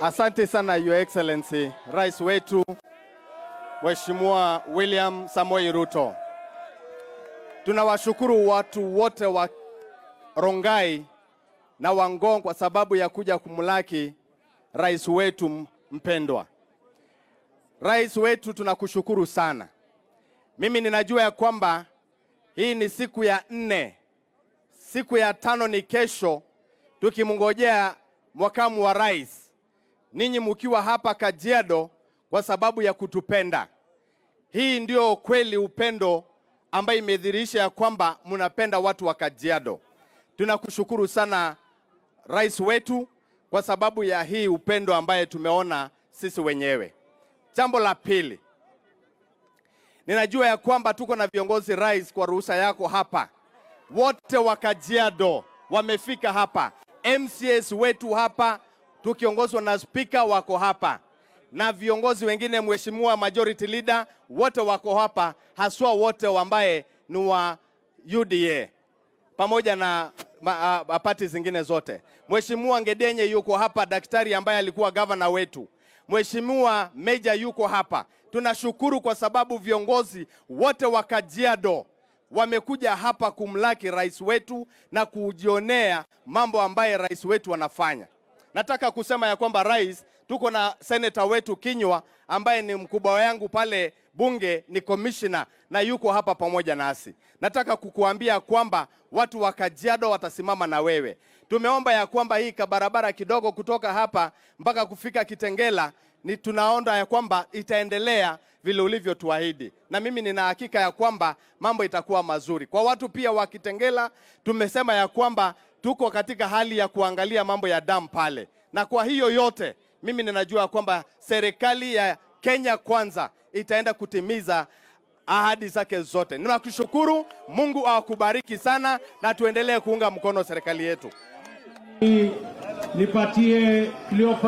Asante sana Your Excellency, Rais wetu Mheshimiwa William Samoei Ruto. Tunawashukuru watu wote wa Rongai na Wangong kwa sababu ya kuja kumlaki rais wetu mpendwa. Rais wetu, tunakushukuru sana. Mimi ninajua ya kwamba hii ni siku ya 4. Siku ya 5 ni kesho, tukimngojea makamu wa rais. Ninyi mkiwa hapa Kajiado kwa sababu ya kutupenda. Hii ndio kweli upendo ambaye imedhihirisha ya kwamba mnapenda watu wa Kajiado. Tunakushukuru sana rais wetu kwa sababu ya hii upendo ambaye tumeona sisi wenyewe. Jambo la pili, ninajua ya kwamba tuko na viongozi rais, kwa ruhusa yako hapa. Wote wa Kajiado wamefika hapa. MCS wetu hapa tukiongozwa na speaker wako hapa. Na viongozi wengine, mheshimiwa majority leader, wote wako hapa, haswa wote ambaye ni wa UDA pamoja na party zingine zote. Mheshimiwa Ngedenye yuko hapa, daktari ambaye alikuwa governor wetu. Mheshimiwa Meja yuko hapa. Tunashukuru kwa sababu viongozi wote wa Kajiado wamekuja hapa kumlaki rais wetu na kujionea mambo ambaye rais wetu anafanya. Nataka kusema ya kwamba rais, tuko na senator wetu Kinywa ambaye ni mkubwa wangu pale bunge, ni commissioner na yuko hapa pamoja nasi. Nataka kukuambia kwamba watu wa Kajiado watasimama na wewe. Tumeomba ya kwamba hii barabara kidogo kutoka hapa mpaka kufika Kitengela, ni tunaomba ya kwamba itaendelea vile ulivyotuahidi. Na mimi nina hakika ya kwamba mambo itakuwa mazuri. Kwa watu pia wa Kitengela, tumesema ya kwamba tuko katika hali ya kuangalia mambo ya damu pale. Na kwa hiyo yote, mimi ninajua kwamba serikali ya Kenya Kwanza itaenda kutimiza ahadi zake zote. Ninakushukuru, Mungu akubariki sana na tuendelee kuunga mkono serikali yetu. Nipatie Cleopa